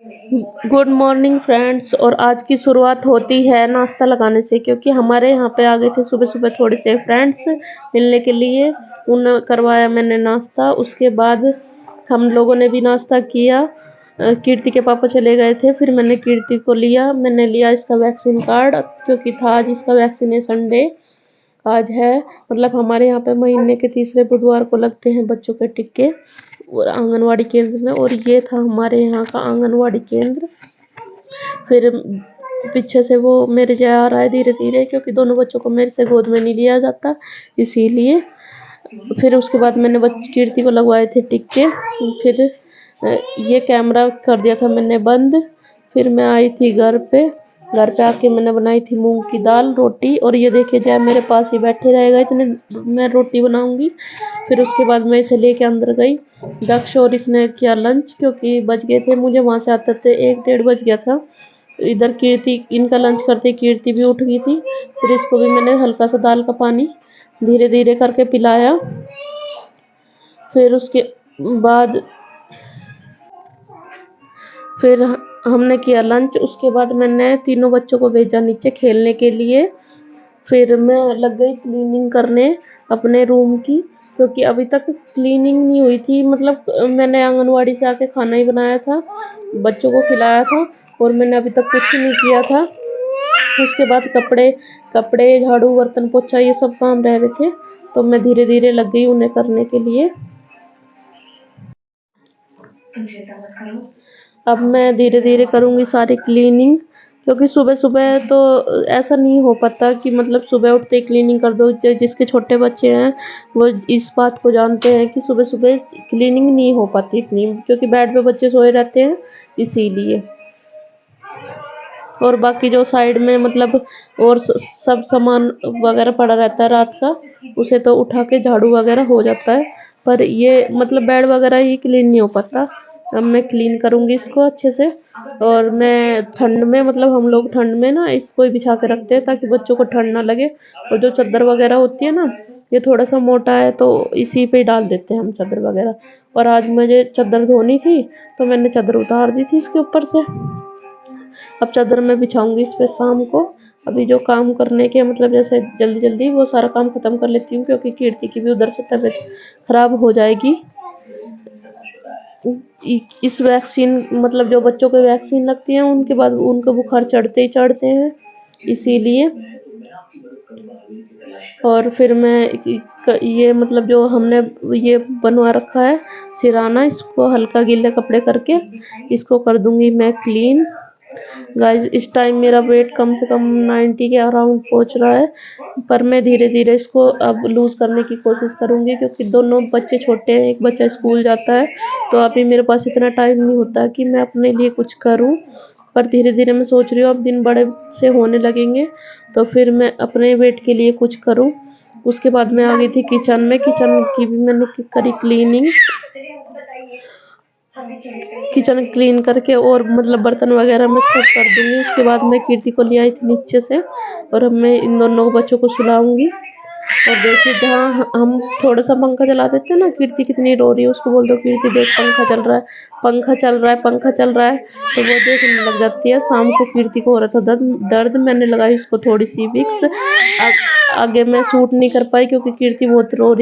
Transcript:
Good morning friends. और आज की शुरुआत होती है नाश्ता लगाने से, क्योंकि हमारे यहाँ पे आ गए थे सुबह सुबह थोड़े से फ्रेंड्स मिलने के लिए। उन्हें करवाया मैंने नाश्ता। उसके बाद हम लोगों ने भी नाश्ता किया। कीर्ति के पापा चले गए थे, फिर मैंने कीर्ति को लिया। मैंने लिया इसका वैक्सीन कार्ड, क्योंकि था आज इसका वैक्सीनेशन डे। आज है, मतलब हमारे यहाँ पे महीने के तीसरे बुधवार को लगते हैं बच्चों के टीके और आंगनवाड़ी केंद्र में। और ये था हमारे यहाँ का आंगनवाड़ी केंद्र। फिर पीछे से वो मेरे जा रहा है धीरे धीरे, क्योंकि दोनों बच्चों को मेरे से गोद में नहीं लिया जाता, इसीलिए। फिर उसके बाद मैंने कीर्ति को लगवाए थे टीके। फिर ये कैमरा कर दिया था मैंने बंद। फिर मैं आई थी घर पे आके मैंने बनाई थी मूंग की दाल, रोटी। और ये देखिए जय मेरे पास ही बैठे रहेगा, इतने मैं रोटी बनाऊंगी। फिर उसके बाद मैं इसे लेके अंदर गई। दक्ष और इसने किया लंच, क्योंकि बज गए थे मुझे वहां से आते थे 1-1:30 बज गया था। इधर कीर्ति इनका लंच करते कीर्ति भी उठ गई थी। फिर इसको भी मैंने हल्का सा दाल का पानी धीरे धीरे करके पिलाया। फिर उसके बाद फिर हमने किया लंच। उसके बाद मैंने तीनों बच्चों को भेजा नीचे खेलने के लिए। फिर मैं लग गई क्लीनिंग करने अपने रूम की, क्योंकि अभी तक क्लीनिंग नहीं हुई थी। मतलब मैंने आंगनवाड़ी से आके खाना ही बनाया था, बच्चों को खिलाया था, और मैंने अभी तक कुछ नहीं किया था। उसके बाद कपड़े झाड़ू बर्तन पोछा ये सब काम रह रहे थे, तो मैं धीरे धीरे लग गई उन्हें करने के लिए। अब मैं धीरे धीरे करूँगी सारी क्लीनिंग, क्योंकि सुबह सुबह तो ऐसा नहीं हो पाता कि मतलब सुबह उठते ही क्लीनिंग कर दो। जिसके छोटे बच्चे हैं वो इस बात को जानते हैं कि सुबह सुबह क्लीनिंग नहीं हो पाती इतनी, क्योंकि बेड पे बच्चे सोए रहते हैं, इसीलिए। और बाकी जो साइड में मतलब और सब सामान वगैरह पड़ा रहता है रात का, उसे तो उठा के झाड़ू वगैरह हो जाता है, पर ये मतलब बेड वगैरह ही क्लीन नहीं हो पाता। अब मैं क्लीन करूँगी इसको अच्छे से। और मैं ठंड में, मतलब हम लोग ठंड में ना इसको ही बिछा के रखते हैं, ताकि बच्चों को ठंड ना लगे। और जो चादर वगैरह होती है ना, ये थोड़ा सा मोटा है, तो इसी पे ही डाल देते हैं हम चादर वगैरह। और आज मुझे चादर धोनी थी, तो मैंने चादर उतार दी थी इसके ऊपर से। अब चादर मैं बिछाऊंगी इस पे शाम को। अभी जो काम करने के मतलब जैसे जल्दी जल्दी वो सारा काम खत्म कर लेती हूँ, क्योंकि कीर्ति की भी उधर से तबीयत खराब हो जाएगी। इस वैक्सीन मतलब जो बच्चों को वैक्सीन लगती है उनके बाद उनको बुखार चढ़ते ही चढ़ते हैं, इसीलिए। और फिर मैं ये मतलब जो हमने ये बनवा रखा है सिराना, इसको हल्का गीले कपड़े करके इसको कर दूंगी मैं क्लीन। गाइस इस टाइम मेरा वेट कम से कम 90 के अराउंड पहुंच रहा है, पर मैं धीरे धीरे इसको अब लूज करने की कोशिश करूंगी, क्योंकि दोनों बच्चे छोटे हैं, एक बच्चा स्कूल जाता है, तो अभी मेरे पास इतना टाइम नहीं होता कि मैं अपने लिए कुछ करूं। पर धीरे धीरे मैं सोच रही हूँ अब दिन बड़े से होने लगेंगे, तो फिर मैं अपने वेट के लिए कुछ करूं। उसके बाद मैं आ गई थी किचन में। किचन की भी मैंने करी क्लीनिंग। किचन क्लीन करके और मतलब बर्तन वगैरह मैं सब कर दूंगी। उसके बाद मैं कीर्ति को ले आई थी नीचे से, और अब मैं इन दोनों बच्चों को सुलाऊंगी। और देखिए जहाँ हम थोड़ा सा पंखा चला देते हैं ना, कीर्ति कितनी रो रही है, उसको बोल दो कीर्ति देख पंखा चल रहा है, पंखा चल रहा है, पंखा चल रहा है, तो वो देखने लग जाती है। शाम को कीर्ति को हो रहा था दर्द, मैंने लगाई उसको थोड़ी सी विक्स। आगे मैं सूट नहीं कर पाई, क्योंकि कीर्ति बहुत रो रही